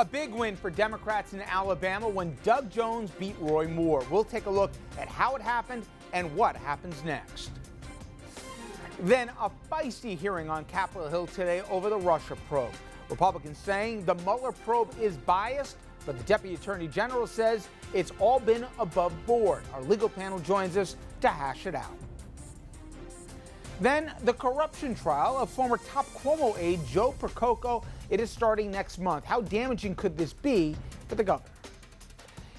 A big win for Democrats in Alabama when Doug Jones beat Roy Moore. We'll take a look at how it happened and what happens next. Then a feisty hearing on Capitol Hill today over the Russia probe. Republicans saying the Mueller probe is biased, but the Deputy Attorney General says it's all been above board. Our legal panel joins us to hash it out. Then the corruption trial of former top Cuomo aide Joe Percoco. It is starting next month. How damaging could this be for the governor?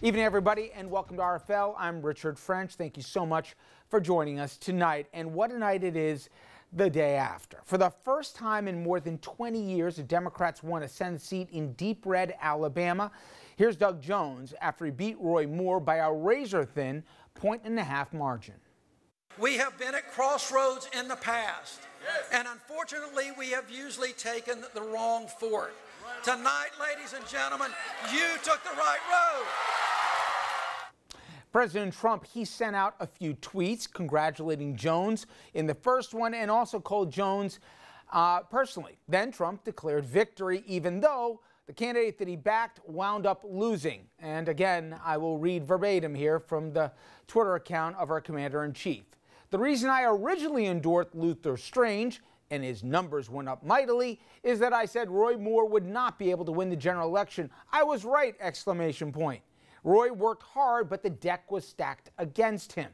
Evening, everybody, and welcome to RFL. I'm Richard French. Thank you so much for joining us tonight. And what a night it is the day after. For the first time in more than 20 years, the Democrats won a Senate seat in deep red Alabama. Here's Doug Jones after he beat Roy Moore by a razor-thin 1.5 margin. We have been at crossroads in the past, and unfortunately, we have usually taken the wrong fork. Tonight, ladies and gentlemen, you took the right road. President Trump, he sent out a few tweets congratulating Jones in the first one and also called Jones personally. Then Trump declared victory, even though the candidate that he backed wound up losing. And again, I will read verbatim here from the Twitter account of our commander-in-chief. The reason I originally endorsed Luther Strange, and his numbers went up mightily, is that I said Roy Moore would not be able to win the general election. I was right! Exclamation point. Roy worked hard, but the deck was stacked against him.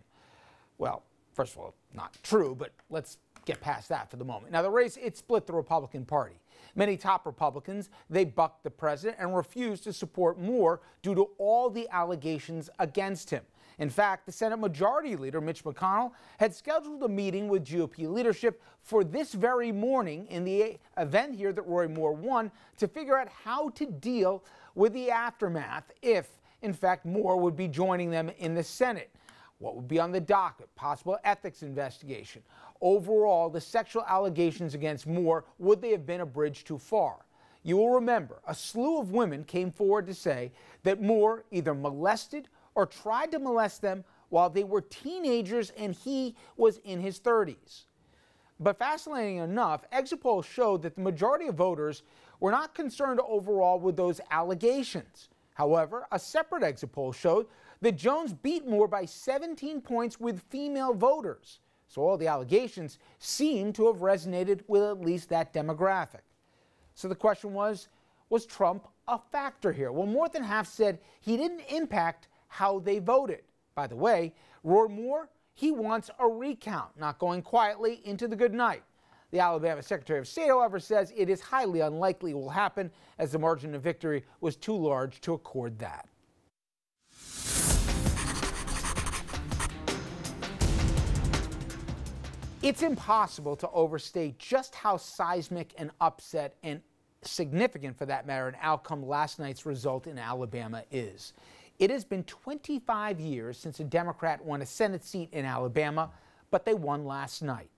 Well, first of all, not true, but let's get past that for the moment. Now, the race, it split the Republican Party. Many top Republicans, they bucked the president and refused to support Moore due to all the allegations against him. In fact, the Senate Majority Leader, Mitch McConnell, had scheduled a meeting with GOP leadership for this very morning in the event here that Roy Moore won to figure out how to deal with the aftermath if, in fact, Moore would be joining them in the Senate. What would be on the docket? Possible ethics investigation. Overall, the sexual allegations against Moore, would they have been a bridge too far? You will remember a slew of women came forward to say that Moore either molested or tried to molest them while they were teenagers and he was in his 30s. But fascinating enough, exit polls showed that the majority of voters were not concerned overall with those allegations. However, a separate exit poll showed that Jones beat Moore by 17 points with female voters. So all the allegations seem to have resonated with at least that demographic. So the question was Trump a factor here? Well, more than half said he didn't impact how they voted. By the way, Roy Moore, he wants a recount, not going quietly into the good night. The Alabama Secretary of State, however, says it is highly unlikely it will happen as the margin of victory was too large to accord that. It's impossible to overstate just how seismic and upset and significant, for that matter, an outcome last night's result in Alabama is. It has been 25 years since a Democrat won a Senate seat in Alabama, but they won last night.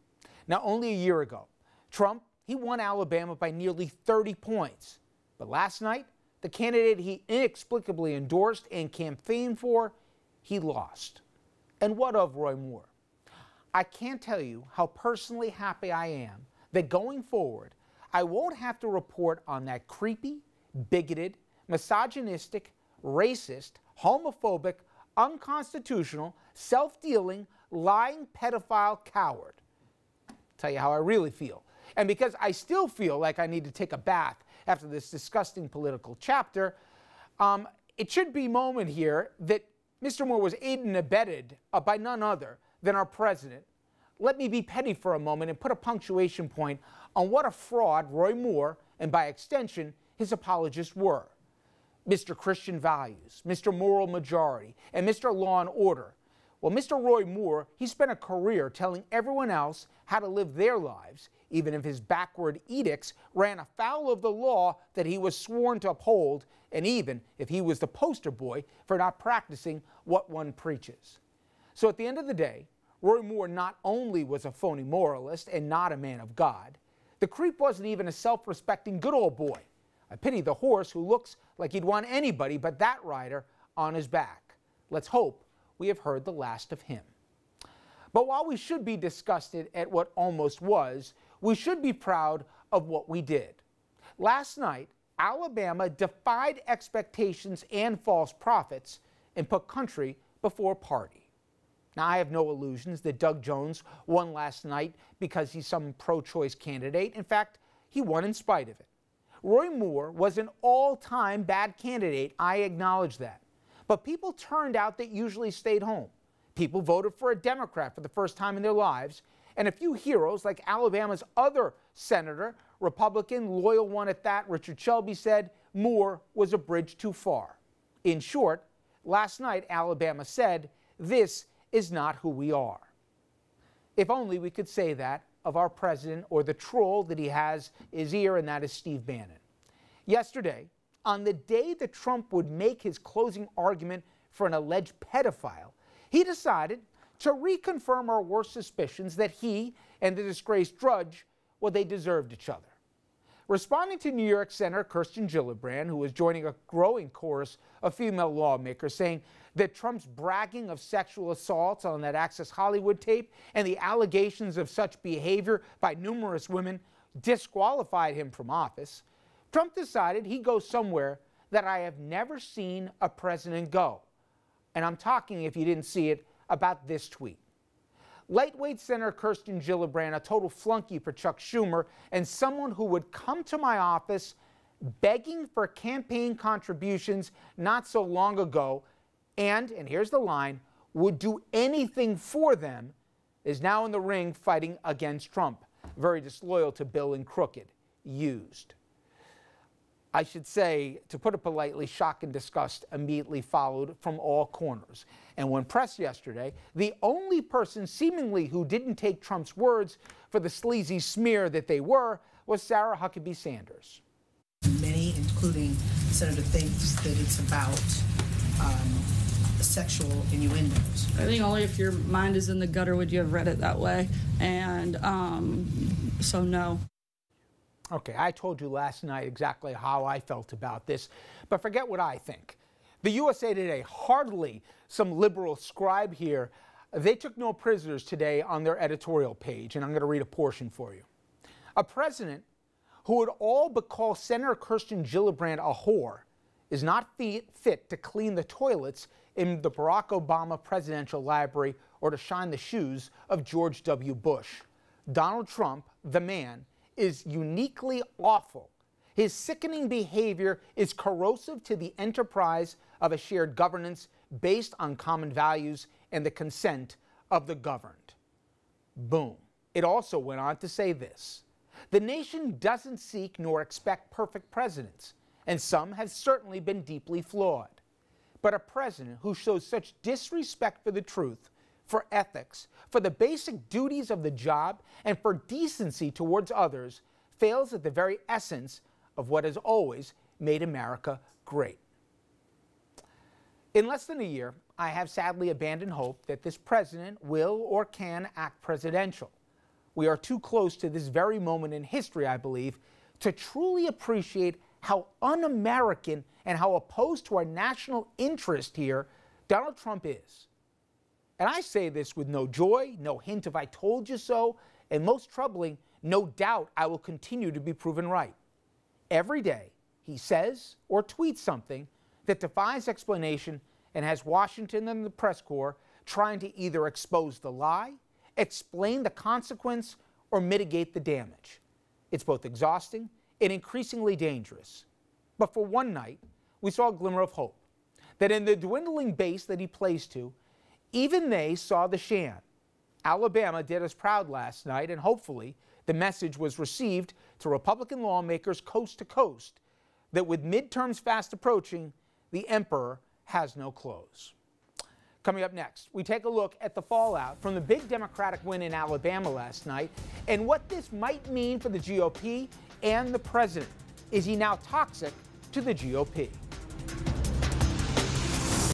Now, only a year ago, Trump, he won Alabama by nearly 30 points. But last night, the candidate he inexplicably endorsed and campaigned for, he lost. And what of Roy Moore? I can't tell you how personally happy I am that going forward, I won't have to report on that creepy, bigoted, misogynistic, racist, homophobic, unconstitutional, self-dealing, lying pedophile coward. I'll tell you how I really feel. And because I still feel like I need to take a bath after this disgusting political chapter, it should be a moment here that Mr. Moore was aided and abetted by none other than our president. Let me be petty for a moment and put a punctuation point on what a fraud Roy Moore, and by extension, his apologists were. Mr. Christian Values, Mr. Moral Majority, and Mr. Law and Order. Well, Mr. Roy Moore, he spent a career telling everyone else how to live their lives, even if his backward edicts ran afoul of the law that he was sworn to uphold, and even if he was the poster boy for not practicing what one preaches. So at the end of the day, Roy Moore not only was a phony moralist and not a man of God, the creep wasn't even a self-respecting good old boy. I pity the horse who looks like he'd want anybody but that rider on his back. Let's hope we have heard the last of him. But while we should be disgusted at what almost was, we should be proud of what we did. Last night, Alabama defied expectations and false prophets and put country before party. Now, I have no illusions that Doug Jones won last night because he's some pro-choice candidate. In fact, he won in spite of it. Roy Moore was an all-time bad candidate. I acknowledge that. But people turned out that usually stayed home. People voted for a Democrat for the first time in their lives. And a few heroes, like Alabama's other senator, Republican, loyal one at that, Richard Shelby, said Moore was a bridge too far. In short, last night Alabama said, this is not who we are. If only we could say that of our president, or the troll that he has his ear, and that is Steve Bannon. Yesterday, on the day that Trump would make his closing argument for an alleged pedophile, he decided to reconfirm our worst suspicions that he and the disgraced Drudge, well, they deserved each other. Responding to New York Senator Kirsten Gillibrand, who was joining a growing chorus of female lawmakers saying that Trump's bragging of sexual assaults on that Access Hollywood tape and the allegations of such behavior by numerous women disqualified him from office, Trump decided he'd go somewhere that I have never seen a president go. And I'm talking, if you didn't see it, about this tweet. Lightweight Senator Kirsten Gillibrand, a total flunky for Chuck Schumer, and someone who would come to my office begging for campaign contributions not so long ago, and here's the line, would do anything for them, is now in the ring fighting against Trump. Very disloyal to Bill and crooked. Used. I should say, to put it politely, shock and disgust immediately followed from all corners. And when pressed yesterday, the only person seemingly who didn't take Trump's words for the sleazy smear that they were was Sarah Huckabee Sanders. Many, including the senator, thinks that it's about sexual innuendos. I think only if your mind is in the gutter would you have read it that way. And so no. Okay, I told you last night exactly how I felt about this, but forget what I think. The USA Today, hardly some liberal scribe here, they took no prisoners today on their editorial page, and I'm going to read a portion for you. A president who would all but call Senator Kirsten Gillibrand a whore is not fit to clean the toilets in the Barack Obama Presidential Library or to shine the shoes of George W. Bush. Donald Trump, the man, is uniquely awful. His sickening behavior is corrosive to the enterprise of a shared governance based on common values and the consent of the governed. Boom. It also went on to say this. The nation doesn't seek nor expect perfect presidents, and some have certainly been deeply flawed. But a president who shows such disrespect for the truth, for ethics, for the basic duties of the job, and for decency towards others, fails at the very essence of what has always made America great. In less than a year, I have sadly abandoned hope that this president will or can act presidential. We are too close to this very moment in history, I believe, to truly appreciate how un-American and how opposed to our national interest here Donald Trump is. And I say this with no joy, no hint of I told you so, and most troubling, no doubt I will continue to be proven right. Every day, he says or tweets something that defies explanation and has Washington and the press corps trying to either expose the lie, explain the consequence, or mitigate the damage. It's both exhausting and increasingly dangerous. But for one night, we saw a glimmer of hope, that in the dwindling base that he plays to, even they saw the sham. Alabama did us proud last night, and hopefully the message was received to Republican lawmakers coast to coast that with midterms fast approaching, the emperor has no clothes. Coming up next, we take a look at the fallout from the big Democratic win in Alabama last night and what this might mean for the GOP and the president. Is he now toxic to the GOP?